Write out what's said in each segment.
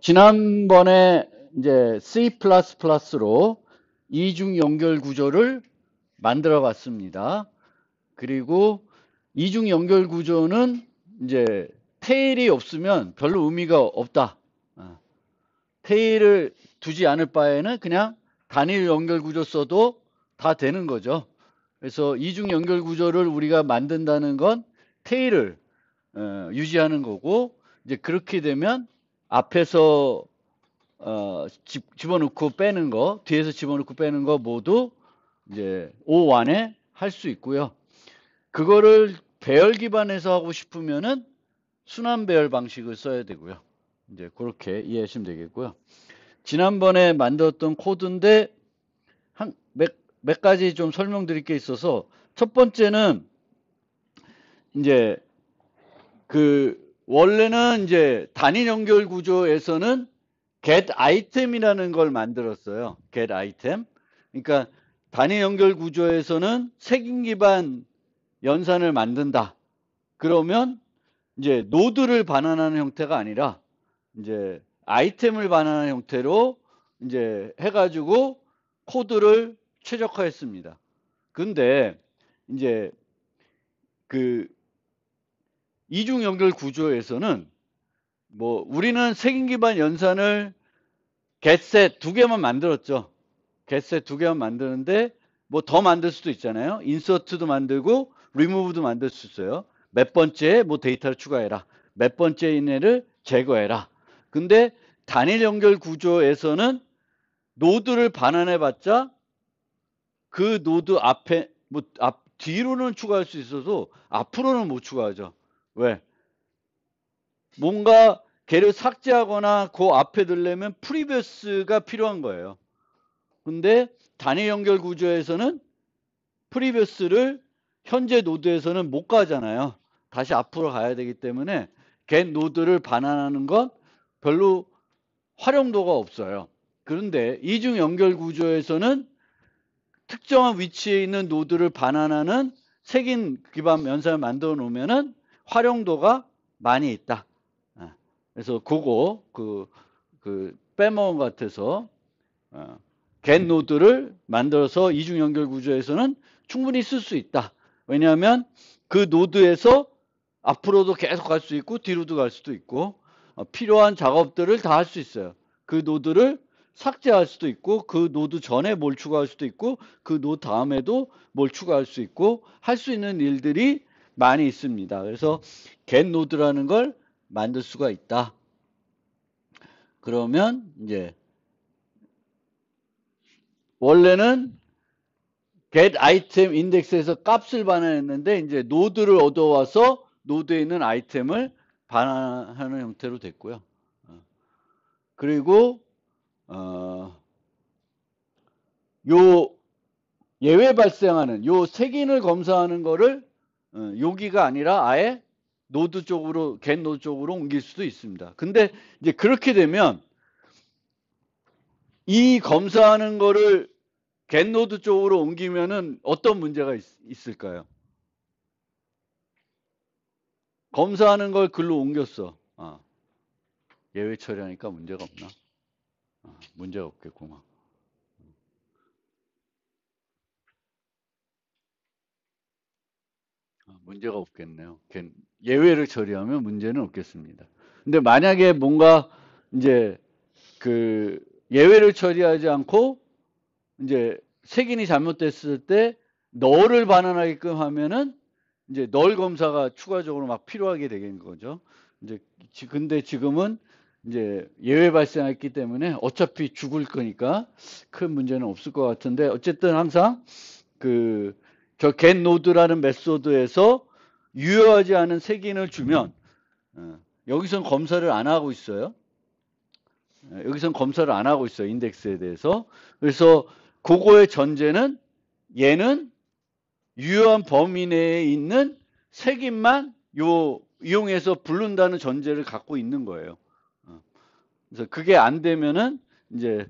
지난번에 이제 C++로 이중 연결 구조를 만들어 봤습니다. 그리고 이중 연결 구조는 이제 테일이 없으면 별로 의미가 없다. 어, 테일을 두지 않을 바에는 그냥 단일 연결 구조 써도 다 되는 거죠. 그래서 이중 연결 구조를 우리가 만든다는 건 테일을 유지하는 거고, 이제 그렇게 되면 앞에서 집어넣고 빼는 거, 뒤에서 집어넣고 빼는 거 모두 이제 O1에 할 수 있고요. 그거를 배열 기반에서 하고 싶으면은 순환 배열 방식을 써야 되고요. 이제 그렇게 이해하시면 되겠고요. 지난번에 만들었던 코드인데 몇 가지 좀 설명드릴 게 있어서, 첫 번째는 이제 원래는 이제 단일 연결 구조에서는 get item이라는 걸 만들었어요. get item. 그러니까 단일 연결 구조에서는 색인 기반 연산을 만든다. 그러면 이제 노드를 반환하는 형태가 아니라 이제 아이템을 반환하는 형태로 이제 해가지고 코드를 최적화했습니다. 근데 이제 그 이중 연결 구조에서는 뭐 우리는 색인 기반 연산을 getset 두 개만 만들었죠. getset 두 개만 만드는데 뭐 더 만들 수도 있잖아요. insert도 만들고 remove도 만들 수 있어요. 몇 번째에 뭐 데이터를 추가해라. 몇 번째 인해를 제거해라. 근데 단일 연결 구조에서는 노드를 반환해 봤자 그 노드 앞에 뭐 뒤로는 추가할 수 있어도 앞으로는 못 추가하죠. 왜? 뭔가 걔를 삭제하거나 그 앞에 들려면 프리비어스가 필요한 거예요. 근데 단일 연결 구조에서는 프리비어스를 현재 노드에서는 못 가잖아요. 다시 앞으로 가야 되기 때문에 get 노드를 반환하는 건 별로 활용도가 없어요. 그런데 이중 연결 구조에서는 특정한 위치에 있는 노드를 반환하는 색인 기반 연산을 만들어 놓으면은 활용도가 많이 있다. 그래서 그거 빼먹은 것 같아서 get 노드를 만들어서 이중 연결 구조에서는 충분히 쓸 수 있다. 왜냐하면 그 노드에서 앞으로도 계속 갈 수 있고 뒤로도 갈 수도 있고 필요한 작업들을 다 할 수 있어요. 그 노드를 삭제할 수도 있고 그 노드 전에 뭘 추가할 수도 있고 그 노드 다음에도 뭘 추가할 수 있고 할 수 있는 일들이 많이 있습니다. 그래서 get 노드라는 걸 만들 수가 있다. 그러면 이제 원래는 get item index에서 값을 반환했는데 이제 노드를 얻어와서 노드에 있는 아이템을 반환하는 형태로 됐고요. 그리고 요 예외 발생하는 요 색인을 검사하는 거를 여기가 아니라 아예 노드 쪽으로 get 노드 쪽으로 옮길 수도 있습니다. 근데 이제 그렇게 되면 이 검사하는 거를 get 노드 쪽으로 옮기면은 어떤 문제가 있을까요? 검사하는 걸 글로 옮겼어. 예외 처리하니까 문제가 없나? 문제가 없겠구만. 문제가 없겠네요. 예외를 처리하면 문제는 없겠습니다. 근데 만약에 뭔가 이제 그 예외를 처리하지 않고 이제 색인이 잘못됐을 때 널을 반환하게끔 하면은 이제 널 검사가 추가적으로 막 필요하게 되는 거죠. 이제 근데 지금은 이제 예외 발생했기 때문에 어차피 죽을 거니까 큰 문제는 없을 것 같은데 어쨌든 항상 저 get node라는 메소드에서 유효하지 않은 색인을 주면 여기선 검사를 안 하고 있어요. 여기선 검사를 안 하고 있어요. 인덱스에 대해서. 그래서 그거의 전제는 얘는 유효한 범위 내에 있는 색인만 이용해서 부른다는 전제를 갖고 있는 거예요. 그래서 그게 안 되면은 이제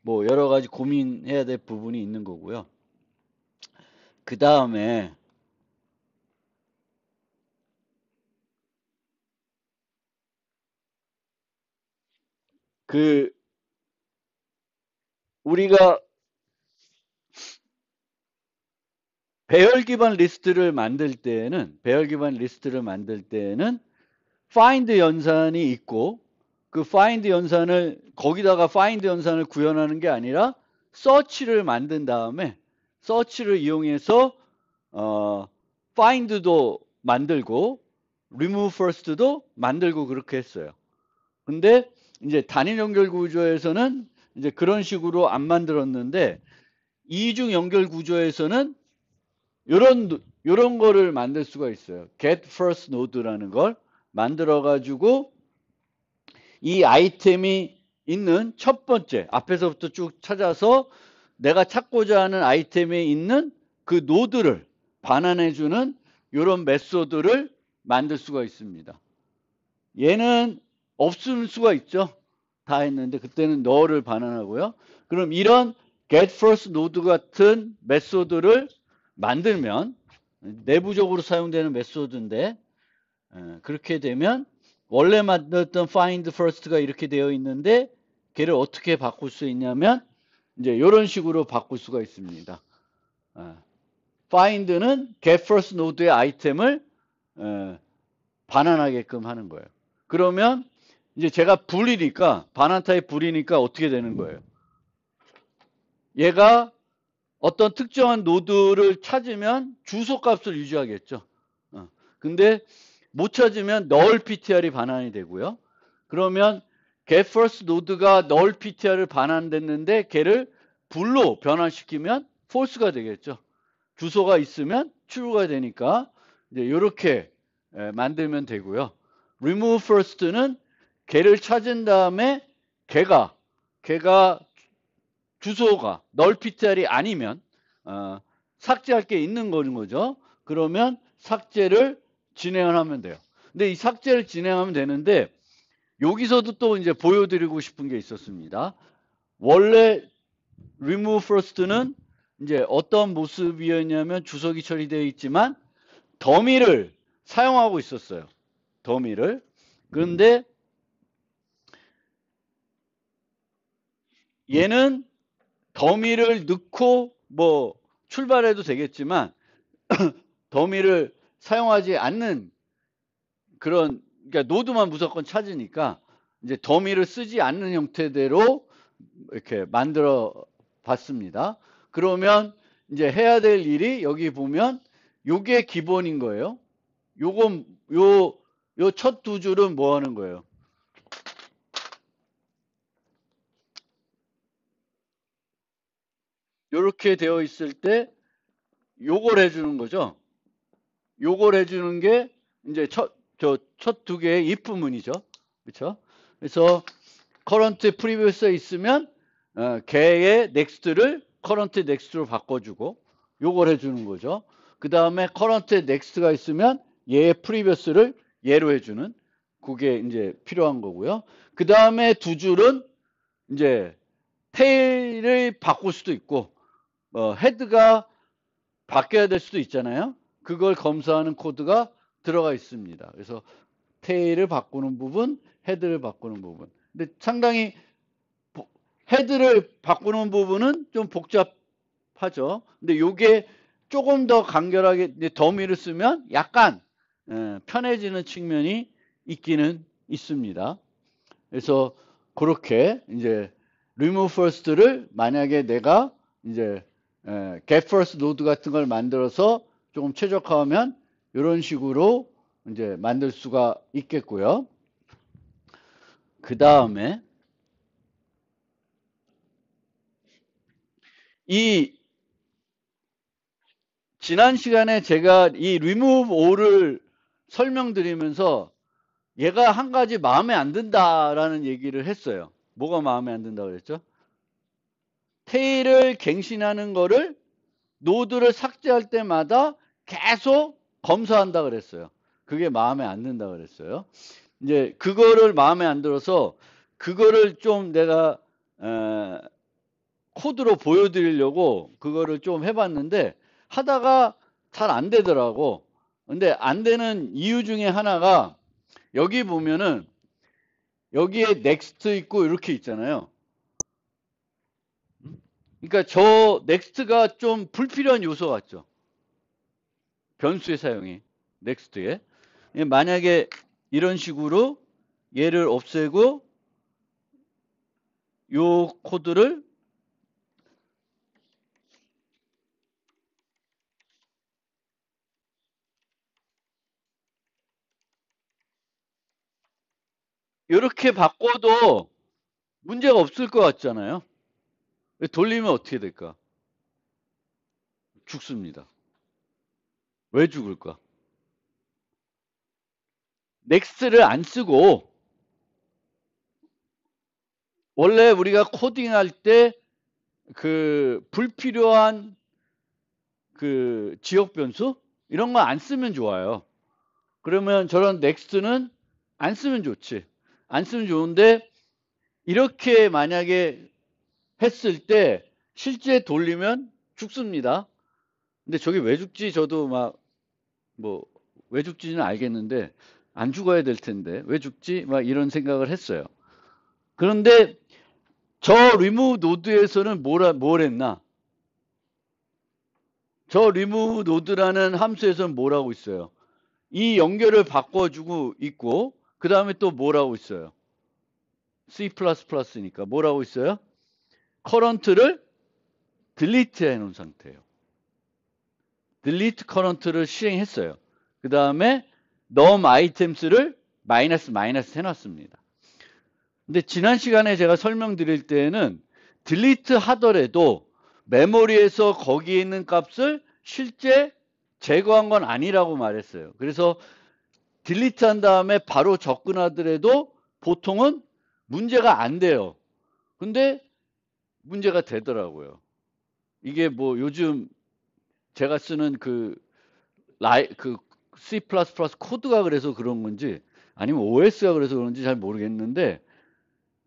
뭐 여러 가지 고민해야 될 부분이 있는 거고요. 그 다음에 우리가 배열 기반 리스트를 만들 때에는 find 연산이 있고, 그 find 연산을 거기다가 find 연산을 구현하는 게 아니라 search를 만든 다음에 search를 이용해서 find도 만들고 remove first도 만들고 그렇게 했어요. 근데 이제 단일 연결 구조에서는 이제 그런 식으로 안 만들었는데, 이중 연결 구조에서는 요런 거를 만들 수가 있어요. get first node라는 걸 만들어 가지고 이 아이템이 있는 첫 번째, 앞에서부터 쭉 찾아서 내가 찾고자 하는 아이템에 있는 그 노드를 반환해 주는 요런 메소드를 만들 수가 있습니다. 얘는 없을 수가 있죠. 다 했는데 그때는 너를 반환하고요. 그럼 이런 get first node 같은 메소드를 만들면, 내부적으로 사용되는 메소드인데, 그렇게 되면 원래 만들었던 find first가 이렇게 되어 있는데 걔를 어떻게 바꿀 수 있냐면 이제 이런 식으로 바꿀 수가 있습니다. find는 get first node의 아이템을 반환하게끔 하는 거예요. 그러면 이제 제가 불이니까, 반환 타입 불이니까 어떻게 되는 거예요? 얘가 어떤 특정한 노드를 찾으면 주소 값을 유지하겠죠. 근데 못 찾으면 null ptr이 반환이 되고요. 그러면 get first node가 null ptr을 반환됐는데 걔를 불로 변환시키면 false가 되겠죠. 주소가 있으면 true가 되니까 이제 이렇게 만들면 되고요. remove first는 걔를 찾은 다음에 걔가 주소가 null ptr이 아니면 삭제할 게 있는 거죠. 그러면 삭제를 진행을 하면 돼요. 근데 이 삭제를 진행하면 되는데 여기서도 또 이제 보여드리고 싶은 게 있었습니다. 원래 remove first는 이제 어떤 모습이었냐면 주석이 처리되어 있지만 더미를 사용하고 있었어요. 더미를. 그런데 얘는 더미를 넣고 뭐 출발해도 되겠지만 더미를 사용하지 않는 그런, 그러니까 노드만 무조건 찾으니까 이제 더미를 쓰지 않는 형태대로 이렇게 만들어 봤습니다. 그러면 이제 해야 될 일이 여기 보면 요게 기본인 거예요. 요건 요 첫 두 줄은 뭐 하는 거예요? 요렇게 되어 있을 때 요걸 해주는 거죠. 요걸 해주는 게 이제 첫 두 개의 if 문이죠. 그렇죠? 그래서 current previous에 있으면 걔의 next를 current next로 바꿔주고 요걸 해주는 거죠. 그 다음에 current next가 있으면 얘의 previous를 얘로 해주는, 그게 이제 필요한 거고요. 그 다음에 두 줄은 이제 tail을 바꿀 수도 있고 head가 바뀌어야 될 수도 있잖아요. 그걸 검사하는 코드가 들어가 있습니다. 그래서 tail을 바꾸는 부분, head를 바꾸는 부분. 근데 상당히 헤드를 바꾸는 부분은 좀 복잡하죠. 근데 요게 조금 더 간결하게 더미를 쓰면 약간 편해지는 측면이 있기는 있습니다. 그래서 그렇게 이제 remove first를 만약에 내가 이제 get first node 같은 걸 만들어서 조금 최적화하면 이런 식으로 이제 만들 수가 있겠고요. 그 다음에 이 지난 시간에 제가 이 remove all을 설명드리면서 얘가 한 가지 마음에 안 든다라는 얘기를 했어요. 뭐가 마음에 안 든다고 그랬죠? 테일을 갱신하는 거를 노드를 삭제할 때마다 계속 검사한다 그랬어요. 그게 마음에 안 든다 그랬어요. 이제 그거를 마음에 안 들어서 그거를 좀 내가 코드로 보여드리려고 그거를 좀 해봤는데 하다가 잘 안 되더라고. 근데 안 되는 이유 중에 하나가 여기 보면은 여기에 next 있고 이렇게 있잖아요. 그러니까 저 next가 좀 불필요한 요소 같죠. 변수의 사용이 next에. 만약에 이런 식으로 얘를 없애고 요 코드를 이렇게 바꿔도 문제가 없을 것 같잖아요. 돌리면 어떻게 될까? 죽습니다. 왜 죽을까? 넥스트를 안 쓰고 원래 우리가 코딩할 때 그 불필요한 그 지역 변수 이런 거 안 쓰면 좋아요. 그러면 저런 넥스트는 안 쓰면 좋지. 안 쓰면 좋은데 이렇게 만약에 했을 때 실제 돌리면 죽습니다. 근데 저게 왜 죽지? 저도 막 뭐 왜 죽지는 알겠는데 안 죽어야 될 텐데 왜 죽지? 막 이런 생각을 했어요. 그런데 저 remove 노드에서는 뭘 했나? 저 remove node라는 함수에서는 뭘 하고 있어요? 이 연결을 바꿔주고 있고 그 다음에 또 뭘 하고 있어요? C++니까 뭘 하고 있어요? current를 delete 해놓은 상태예요. delete current를 실행했어요. 그 다음에 num items를 마이너스 해놨습니다. 근데 지난 시간에 제가 설명드릴 때에는 delete 하더라도 메모리에서 거기에 있는 값을 실제 제거한 건 아니라고 말했어요. 그래서 delete 한 다음에 바로 접근하더라도 보통은 문제가 안 돼요. 근데 문제가 되더라고요. 이게 뭐 요즘 제가 쓰는 그 C++ 코드가 그래서 그런 건지 아니면 OS가 그래서 그런지 잘 모르겠는데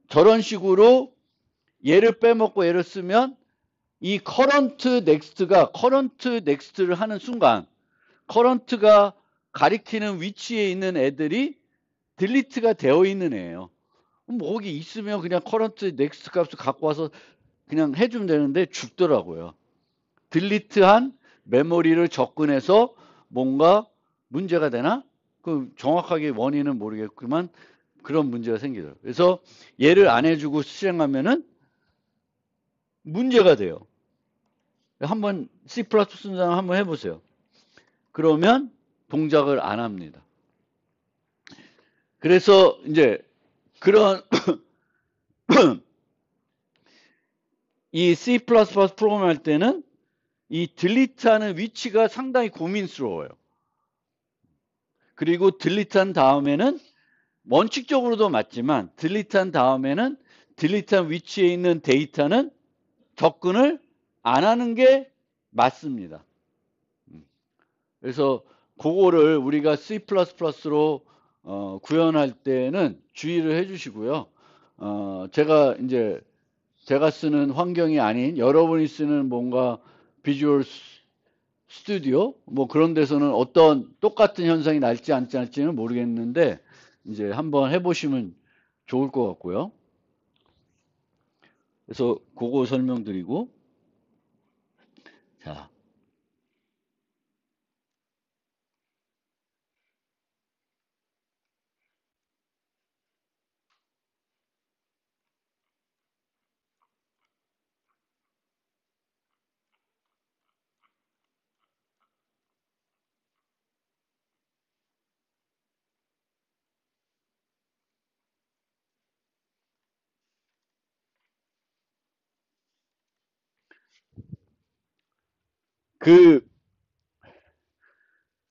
저런 식으로 얘를 빼먹고 얘를 쓰면 이 current next를 하는 순간 current가 가리키는 위치에 있는 애들이 delete가 되어 있는 애예요. 뭐 거기 있으면 그냥 current next 값을 갖고 와서 그냥 해주면 되는데 죽더라고요. 딜리트한 메모리를 접근해서 뭔가 문제가 되나? 그 정확하게 원인은 모르겠지만 그런 문제가 생기더라고요. 그래서 얘를 안 해주고 실행하면은 문제가 돼요. 한번 C++ 순장 한번 해보세요. 그러면 동작을 안 합니다. 그래서 이제 그런 이 C++ 프로그램 할 때는 이 딜리트하는 위치가 상당히 고민스러워요. 그리고 딜리트한 다음에는 원칙적으로도 맞지만 딜리트한 다음에는 딜리트한 위치에 있는 데이터는 접근을 안 하는 게 맞습니다. 그래서 그거를 우리가 C++로 구현할 때는 주의를 해주시고요. 제가 쓰는 환경이 아닌 여러분이 쓰는 뭔가 비주얼 스튜디오 뭐 그런 데서는 어떤 똑같은 현상이 날지 않지는 모르겠는데 이제 한번 해보시면 좋을 것 같고요. 그래서 그거 설명드리고 자. 그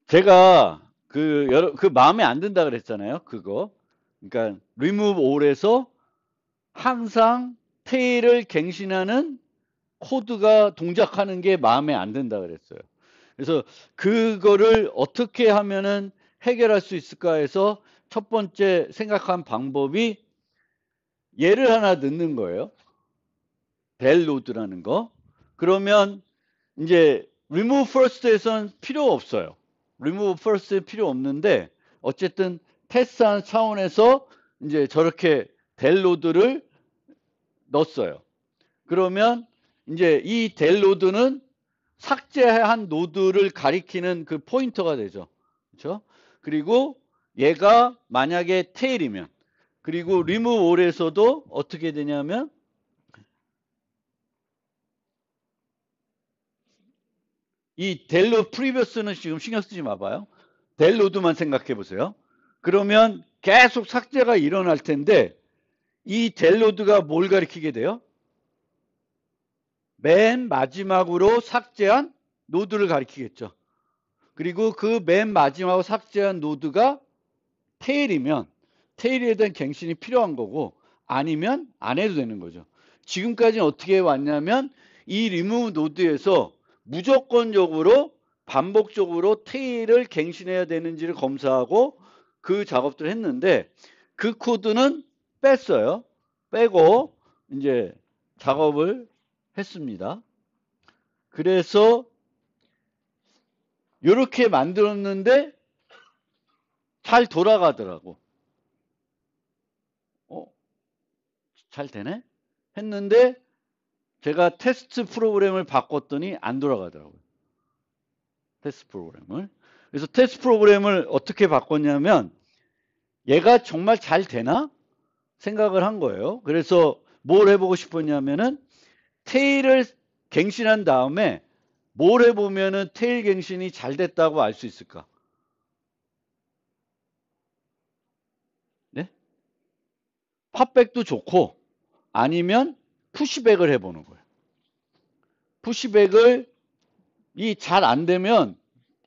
제가 그 마음에 안 든다 그랬잖아요. 그거. 그러니까 remove all에서 항상 테일을 갱신하는 코드가 동작하는 게 마음에 안 든다 그랬어요. 그래서 그거를 어떻게 하면은 해결할 수 있을까 해서 첫 번째 생각한 방법이 얘를 하나 넣는 거예요. 델 노드라는 거. 그러면 이제 remove first에선 필요 없어요. remove first 필요 없는데 어쨌든 테스트하는 차원에서 이제 저렇게 델 노드를 넣었어요. 그러면 이제 이 델 노드는 삭제한 노드를 가리키는 그 포인터가 되죠. 그렇죠? 그리고 얘가 만약에 테일이면, 그리고 remove all에서도 어떻게 되냐면 이 델로 프리비어스는 지금 신경 쓰지 마봐요. 델 노드만 생각해 보세요. 그러면 계속 삭제가 일어날 텐데 이 델 노드가 뭘 가리키게 돼요? 맨 마지막으로 삭제한 노드를 가리키겠죠. 그리고 그 맨 마지막으로 삭제한 노드가 테일이면 테일에 대한 갱신이 필요한 거고, 아니면 안 해도 되는 거죠. 지금까지는 어떻게 왔냐면 이 remove 노드에서 무조건적으로 반복적으로 테일을 갱신해야 되는지를 검사하고 그 작업들을 했는데, 그 코드는 뺐어요. 빼고 이제 작업을 했습니다. 그래서 이렇게 만들었는데 잘 돌아가더라고. 잘 되네? 했는데 제가 테스트 프로그램을 바꿨더니 안 돌아가더라고요. 테스트 프로그램을. 그래서 테스트 프로그램을 어떻게 바꿨냐면 얘가 정말 잘 되나? 생각을 한 거예요. 그래서 뭘 해보고 싶었냐면은 테일을 갱신한 다음에 뭘 해보면은 테일 갱신이 잘 됐다고 알 수 있을까? 네? 팟백도 좋고 아니면 푸시백을 해보는 거예요. 푸시백을 이 잘 안 되면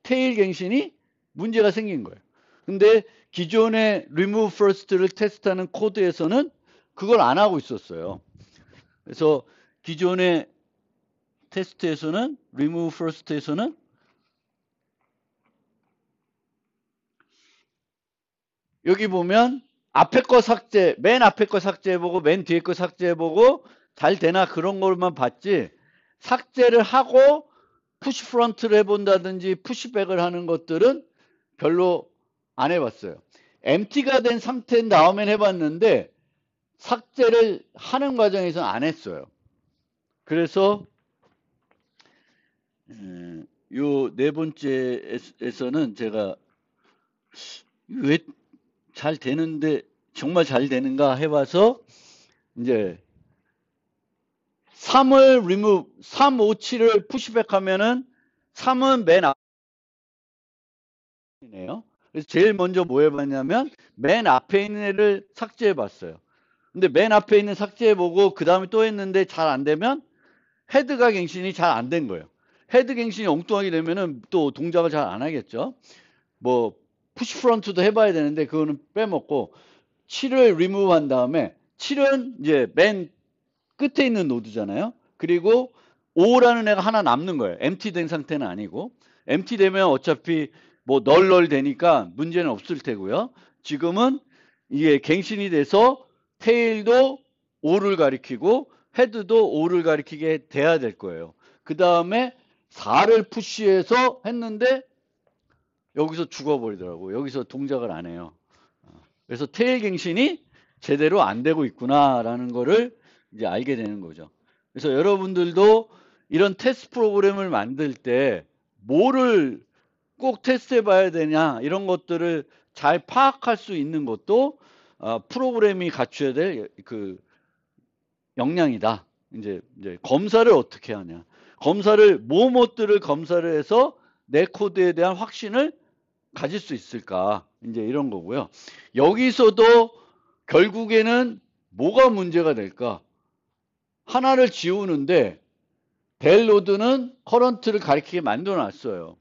테일 갱신이 문제가 생긴 거예요. 근데 기존의 remove first를 테스트하는 코드에서는 그걸 안 하고 있었어요. 그래서 기존의 테스트에서는 remove first에서는 여기 보면 앞에 거 삭제, 맨 앞에 거 삭제해보고 맨 뒤에 거 삭제해보고 잘 되나 그런 걸만 봤지, 삭제를 하고 푸시 프런트를 해본다든지 푸시백을 하는 것들은 별로 안 해봤어요. empty가 된 상태 다음엔 해봤는데 삭제를 하는 과정에서는 안 했어요. 그래서 요 네 번째에서는 제가 왜 잘 되는데 정말 잘 되는가 해봐서 이제 3을 remove, 3, 5, 7을 푸시백 하면은 3은 맨 앞이네요. 그래서 제일 먼저 뭐 해봤냐면 맨 앞에 있는 애를 삭제해 봤어요. 근데 맨 앞에 있는 삭제해보고 그 다음에 또 했는데 잘 안 되면 헤드가 갱신이 잘 안 된 거예요. 헤드 갱신이 엉뚱하게 되면은 또 동작을 잘 안 하겠죠. 뭐 푸시 프런트도 해봐야 되는데 그거는 빼먹고 7을 리무브 한 다음에 7은 이제 맨 끝에 있는 노드잖아요. 그리고 5라는 애가 하나 남는 거예요. empty 된 상태는 아니고. empty 되면 어차피 뭐 널 되니까 문제는 없을 테고요. 지금은 이게 갱신이 돼서 테일도 5를 가리키고 헤드도 5를 가리키게 돼야 될 거예요. 그 다음에 4를 푸시해서 했는데 여기서 죽어버리더라고요. 여기서 동작을 안 해요. 그래서 테일 갱신이 제대로 안 되고 있구나라는 거를 이제 알게 되는 거죠. 그래서 여러분들도 이런 테스트 프로그램을 만들 때 뭐를 꼭 테스트해 봐야 되냐 이런 것들을 잘 파악할 수 있는 것도 프로그램이 갖춰야 될 그 역량이다. 이제 검사를 어떻게 하냐. 검사를 뭐뭐들을 검사를 해서 내 코드에 대한 확신을 가질 수 있을까. 이제 이런 거고요. 여기서도 결국에는 뭐가 문제가 될까? 하나를 지우는데 델 노드는 커런트를 가리키게 만들어 놨어요.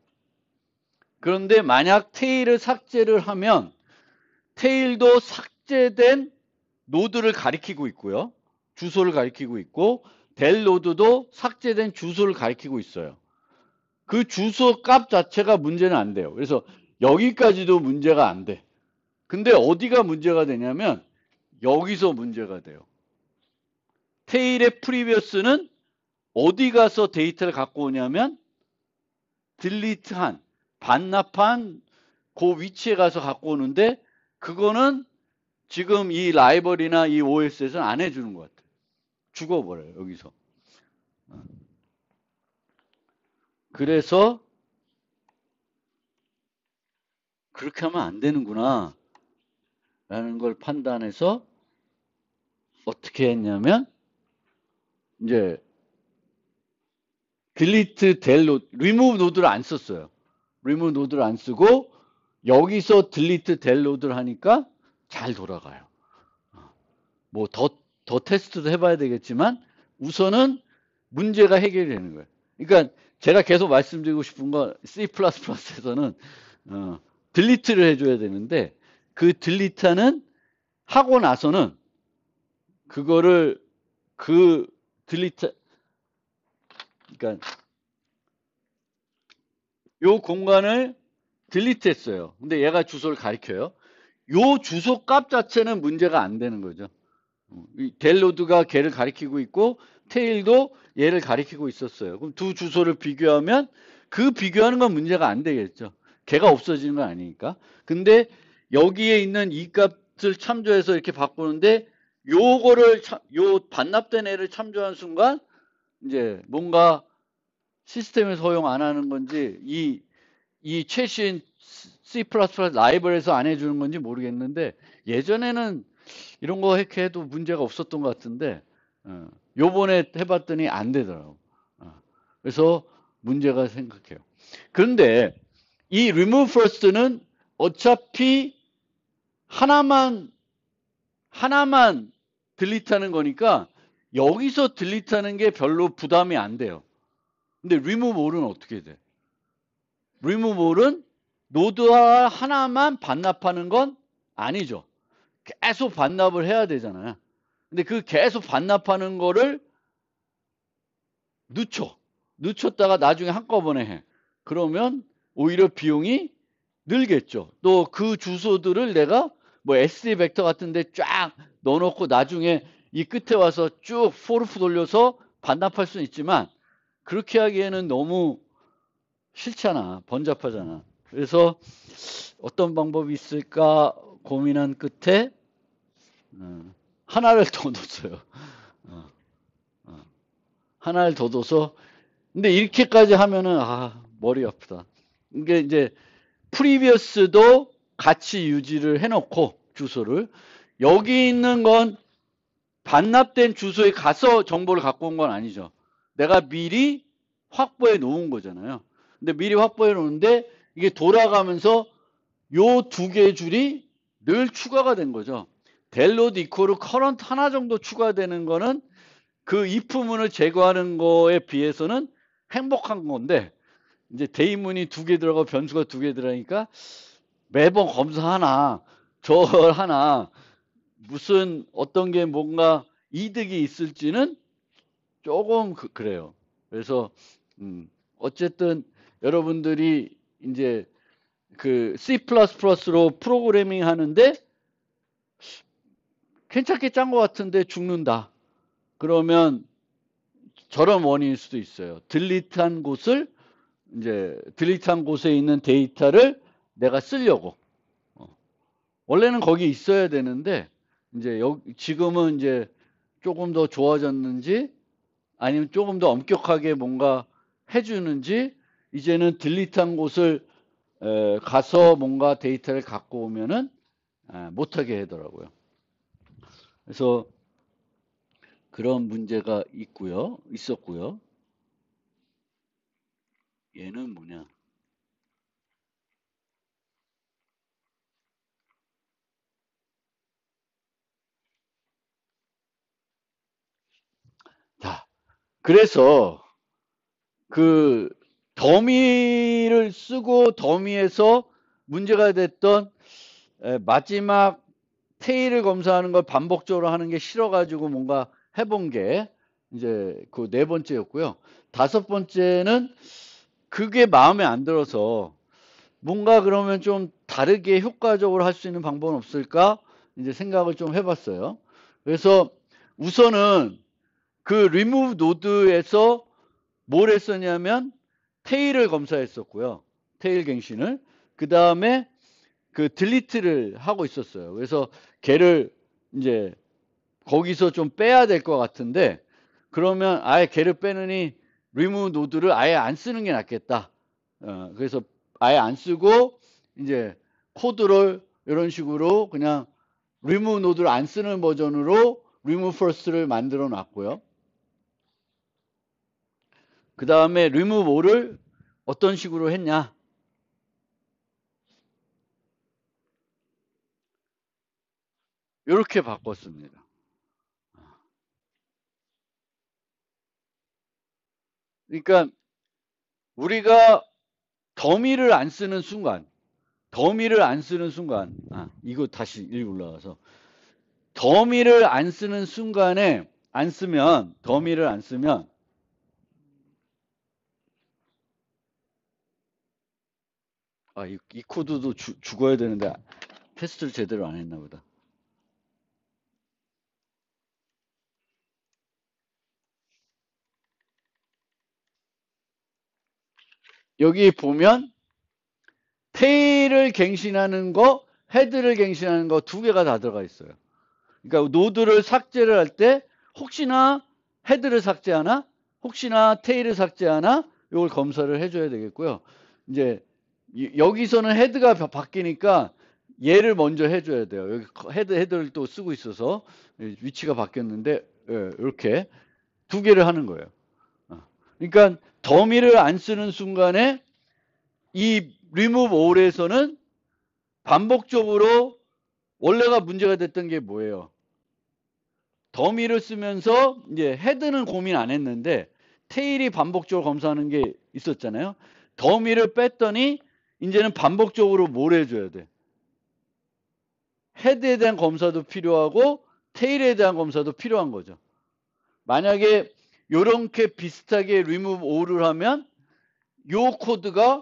그런데 만약 테일을 삭제를 하면 테일도 삭제된 노드를 가리키고 있고요. 주소를 가리키고 있고 델 노드도 삭제된 주소를 가리키고 있어요. 그 주소 값 자체가 문제는 안 돼요. 그래서 여기까지도 문제가 안 돼. 근데 어디가 문제가 되냐면 여기서 문제가 돼요. 테일의 프리비어스는 어디 가서 데이터를 갖고 오냐면 딜리트한, 반납한 그 위치에 가서 갖고 오는데 그거는 지금 이 라이벌이나 이 OS에서는 안 해주는 것 같아요. 죽어버려요, 여기서. 그래서 그렇게 하면 안 되는구나 라는 걸 판단해서 어떻게 했냐면 이제 delete del node, remove 노드를 안 썼어요. remove 노드를 안 쓰고 여기서 delete del node를 하니까 잘 돌아가요. 뭐 더 테스트도 해봐야 되겠지만 우선은 문제가 해결이 되는 거예요. 그러니까 제가 계속 말씀드리고 싶은 건 C++에서는 delete를 해줘야 되는데 그 delete는 하고 나서는 그거를 그 delete 그러니까 요 공간을 delete 했어요. 근데 얘가 주소를 가리켜요. 요 주소 값 자체는 문제가 안 되는 거죠. 이 델로드가 걔를 가리키고 있고 테일도 얘를 가리키고 있었어요. 그럼 두 주소를 비교하면 그 비교하는 건 문제가 안 되겠죠. 걔가 없어지는 건 아니니까. 근데 여기에 있는 이 값을 참조해서 이렇게 바꾸는데 요거를 요 반납된 애를 참조한 순간 이제 뭔가 시스템에서 허용 안 하는 건지 이 최신 C++ 라이벌에서 안 해주는 건지 모르겠는데 예전에는 이런 거 이렇게 해도 문제가 없었던 것 같은데 요번에 해봤더니 안 되더라고. 그래서 문제가 생각해요. 그런데 이 remove first는 어차피 하나만 delete 하는 거니까 여기서 delete 하는 게 별로 부담이 안 돼요. 근데 remove all은 어떻게 돼? remove all은 노드 하나만 반납하는 건 아니죠. 계속 반납을 해야 되잖아요. 근데 그 계속 반납하는 거를 늦췄다가 나중에 한꺼번에 해. 그러면 오히려 비용이 늘겠죠. 또 그 주소들을 내가 뭐 SD 벡터 같은 데 쫙 넣어놓고 나중에 이 끝에 와서 쭉 포르프 돌려서 반납할 수는 있지만 그렇게 하기에는 너무 싫잖아. 번잡하잖아. 그래서 어떤 방법이 있을까 고민한 끝에 하나를 더 넣었어요. 하나를 더 둬서 근데 이렇게까지 하면은 머리 아프다. 이게 이제 프리비어스도 같이 유지를 해놓고 주소를 여기 있는 건 반납된 주소에 가서 정보를 갖고 온 건 아니죠. 내가 미리 확보해 놓은 거잖아요. 근데 미리 확보해 놓은데 이게 돌아가면서 요 두 개의 줄이 늘 추가가 된 거죠. 델로드 이코르 커런트 하나 정도 추가되는 거는 그 if문을 제거하는 거에 비해서는 행복한 건데 이제 대입문이 두 개 들어가고 변수가 두 개 들어가니까 매번 검사하나 저 하나 무슨 어떤 게 뭔가 이득이 있을지는 조금 그래요. 그래서 어쨌든 여러분들이 이제 그 C++로 프로그래밍 하는데 괜찮게 짠 것 같은데 죽는다. 그러면 저런 원인일 수도 있어요. 딜리트한 곳을 이제 딜리트한 곳에 있는 데이터를 내가 쓰려고. 원래는 거기 있어야 되는데 이제 지금은 이제 조금 더 좋아졌는지 아니면 조금 더 엄격하게 뭔가 해주는지 이제는 딜리트한 곳을 가서 뭔가 데이터를 갖고 오면은 못하게 하더라고요. 그래서 그런 문제가 있었고요. 얘는 뭐냐? 자, 그래서 그 더미를 쓰고 더미에서 문제가 됐던 마지막 테일을 검사하는 걸 반복적으로 하는 게 싫어가지고 뭔가 해본 게 이제 그 네 번째였고요. 다섯 번째는 그게 마음에 안 들어서 뭔가 그러면 좀 다르게 효과적으로 할 수 있는 방법은 없을까? 이제 생각을 좀 해봤어요. 그래서 우선은 그 remove 노드에서 뭘 했었냐면 테일을 검사했었고요. 테일 갱신을. 그 다음에 그 딜리트를 하고 있었어요. 그래서 걔를 이제 거기서 좀 빼야 될 것 같은데, 그러면 아예 걔를 빼느니 remove 노드를 아예 안 쓰는 게 낫겠다. 그래서 아예 안 쓰고 이제 코드를 이런 식으로 그냥 remove 노드를 안 쓰는 버전으로 remove first를 만들어 놨고요. 그 다음에 remove all을 어떤 식으로 했냐? 이렇게 바꿨습니다. 그러니까 우리가 더미를 안 쓰는 순간, 이거 다시 읽고 올라가서 더미를 안 쓰는 순간에 더미를 안 쓰면 이 코드도 죽어야 되는데 테스트를 제대로 안 했나 보다. 여기 보면 테일을 갱신하는 거, 헤드를 갱신하는 거 두 개가 다 들어가 있어요. 그러니까 노드를 삭제를 할 때 혹시나 헤드를 삭제하나, 혹시나 테일을 삭제하나, 이걸 검사를 해줘야 되겠고요. 이제 여기서는 헤드가 바뀌니까 얘를 먼저 해줘야 돼요. 여기 헤드를 또 쓰고 있어서 위치가 바뀌었는데 이렇게 두 개를 하는 거예요. 그러니까 더미를 안 쓰는 순간에 이 remove all에서는 반복적으로 원래가 문제가 됐던 게 뭐예요? 더미를 쓰면서 이제 헤드는 고민 안 했는데 테일이 반복적으로 검사하는 게 있었잖아요. 더미를 뺐더니 이제는 반복적으로 뭘 해줘야 돼? 헤드에 대한 검사도 필요하고 테일에 대한 검사도 필요한 거죠. 만약에 이렇게 비슷하게 remove all을 하면 요 코드가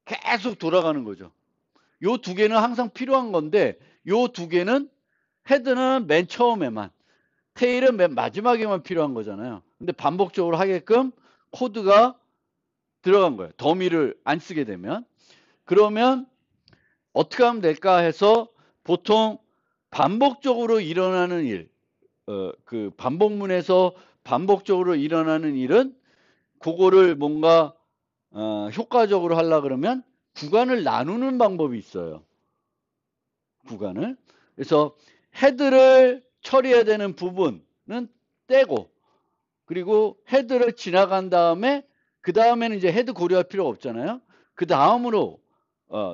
계속 돌아가는 거죠. 요 두 개는 항상 필요한 건데 요 두 개는 헤드는 맨 처음에만, 테일은 맨 마지막에만 필요한 거잖아요. 근데 반복적으로 하게끔 코드가 들어간 거예요. 더미를 안 쓰게 되면. 그러면 어떻게 하면 될까 해서 보통 반복적으로 일어나는 일, 그 반복문에서 반복적으로 일어나는 일은 그거를 뭔가 효과적으로 하려 그러면 구간을 나누는 방법이 있어요. 구간을. 그래서 헤드를 처리해야 되는 부분은 떼고, 그리고 헤드를 지나간 다음에 그 다음에는 이제 헤드 고려할 필요가 없잖아요. 그 다음으로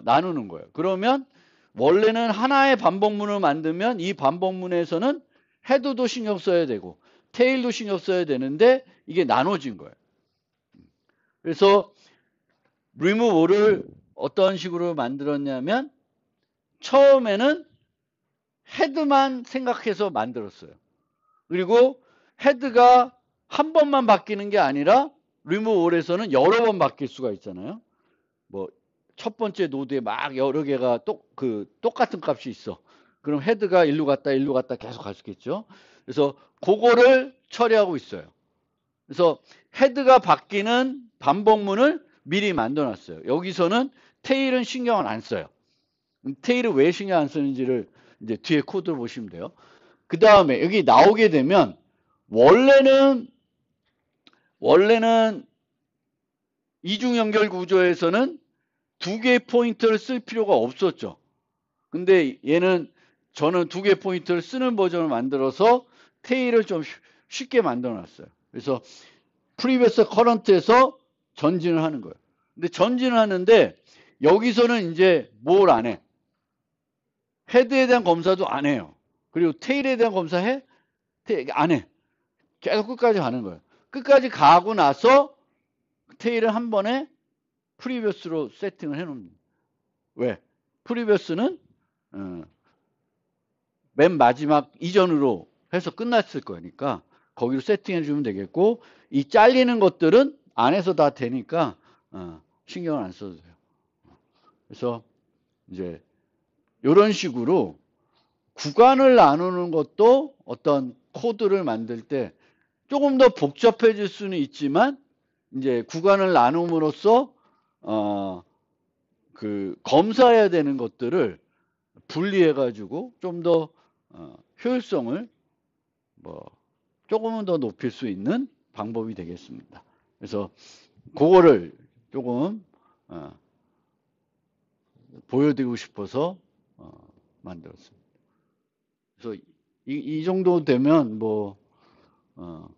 나누는 거예요. 그러면 원래는 하나의 반복문을 만들면 이 반복문에서는 헤드도 신경 써야 되고 테일도 신경 써야 되는데 이게 나눠진 거예요. 그래서 remove all을 어떤 식으로 만들었냐면 처음에는 헤드만 생각해서 만들었어요. 그리고 헤드가 한 번만 바뀌는 게 아니라 remove all에서는 여러 번 바뀔 수가 있잖아요. 뭐 첫 번째 노드에 막 여러 개가 똑같은 값이 있어. 그럼 헤드가 일로 갔다 계속 갈 수 있겠죠. 그래서 그거를 처리하고 있어요. 그래서 헤드가 바뀌는 반복문을 미리 만들어 놨어요. 여기서는 테일은 신경을 안 써요. 테일을 왜 신경 안 쓰는지를 이제 뒤에 코드를 보시면 돼요. 그 다음에 여기 나오게 되면 원래는 이중 연결 구조에서는 두 개의 포인터를 쓸 필요가 없었죠. 근데 얘는 저는 두 개의 포인터를 쓰는 버전을 만들어서 테일을 좀 쉽게 만들어 놨어요. 그래서 previous current에서 전진을 하는 거예요. 근데 전진을 하는데 여기서는 이제 뭘 안 해? 헤드에 대한 검사도 안 해요. 그리고 테일에 대한 검사 해? 안 해. 계속 끝까지 가는 거예요. 끝까지 가고 나서 테일을 한 번에 프리비어스로 세팅을 해놓습니다. 왜? 프리비어스는 맨 마지막 이전으로 해서 끝났을 거니까 거기로 세팅해 주면 되겠고, 이 잘리는 것들은 안에서 다 되니까 신경을 안 써도 돼요. 그래서 이제 이런 식으로 구간을 나누는 것도 어떤 코드를 만들 때 조금 더 복잡해질 수는 있지만 이제 구간을 나눔으로써 그 검사해야 되는 것들을 분리해가지고 좀 더 효율성을 뭐 조금은 더 높일 수 있는 방법이 되겠습니다. 그래서 그거를 조금 보여드리고 싶어서 만들었습니다. 그래서 이 정도 되면 뭐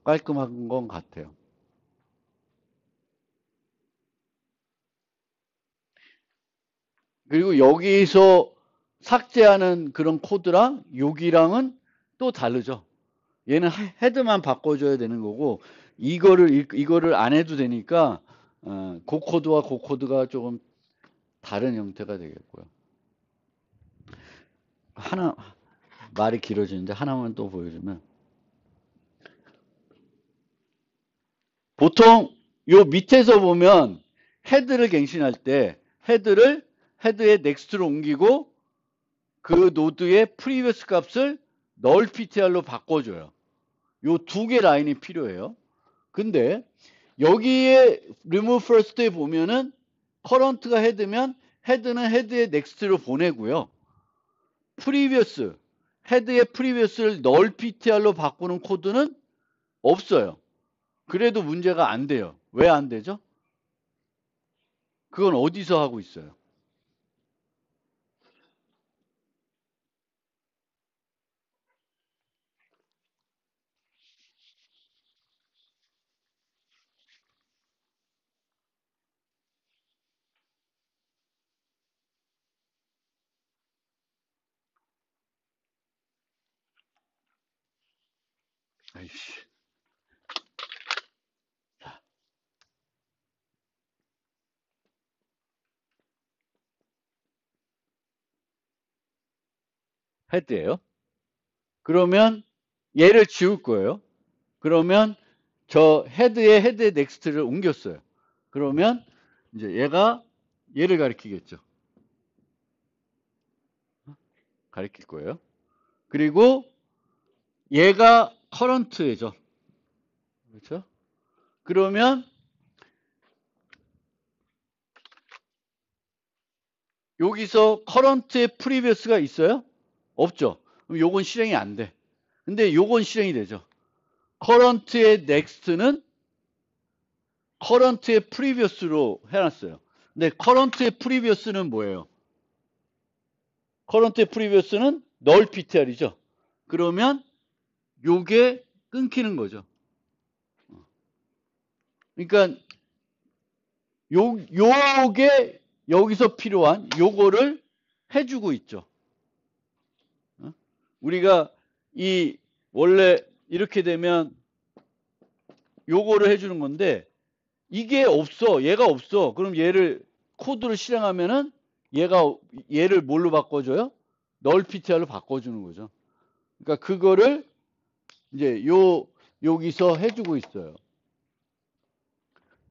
깔끔한 건 같아요. 그리고 여기서 삭제하는 그런 코드랑 여기랑은 또 다르죠. 얘는 헤드만 바꿔줘야 되는 거고 이거를 안 해도 되니까 그 코드와 그 코드가 조금 다른 형태가 되겠고요. 하나 말이 길어지는데 하나만 또 보여주면 보통 요 밑에서 보면 헤드를 갱신할 때 헤드의 넥스트로 옮기고 그 노드의 프리비어스 값을 null ptr로 바꿔줘요. 요 두 개 라인이 필요해요. 근데 여기에 remove first에 보면은 current가 헤드면 헤드는 헤드의 next로 보내고요. previous 헤드의 previous를 null ptr로 바꾸는 코드는 없어요. 그래도 문제가 안 돼요. 왜 안 되죠? 그건 어디서 하고 있어요? 아이씨. 헤드예요. 그러면 얘를 지울 거예요. 그러면 저 헤드의 넥스트를 옮겼어요. 그러면 이제 얘를 가리키겠죠. 가리킬 거예요. 그리고 얘가 커런트죠. 그렇죠? 그러면 여기서 커런트의 프리비어스가 있어요? 없죠. 그럼 요건 실행이 안 돼. 근데 요건 실행이 되죠. 커런트의 넥스트는 커런트의 프리비어스로 해놨어요. 근데 커런트의 프리비어스는 뭐예요? 커런트의 프리비어스는 null ptr이죠. 그러면 요게 끊기는 거죠. 그러니까 요게 여기서 필요한 요거를 해주고 있죠. 우리가 이 원래 이렇게 되면 요거를 해주는 건데 이게 없어. 얘가 없어. 그럼 얘를 코드를 실행하면은 얘를 뭘로 바꿔줘요? null ptr로 바꿔주는 거죠. 그러니까 그거를 이제 여기서 해주고 있어요.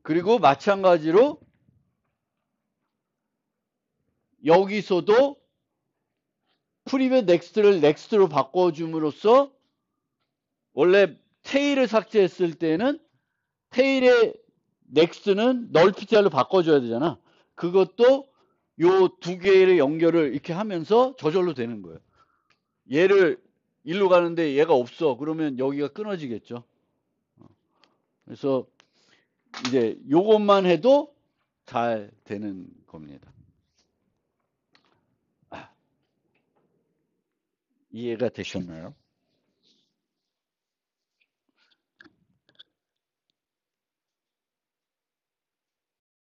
그리고 마찬가지로 여기서도 프리뷰 넥스트를 넥스트로 바꿔줌으로써 원래 테일을 삭제했을 때는 테일의 넥스트는 null ptr로 바꿔줘야 되잖아. 그것도 요 두 개의 연결을 이렇게 하면서 저절로 되는 거예요. 얘를 일로 가는데 얘가 없어. 그러면 여기가 끊어지겠죠. 그래서 이제 요것만 해도 잘 되는 겁니다. 이해가 되셨나요?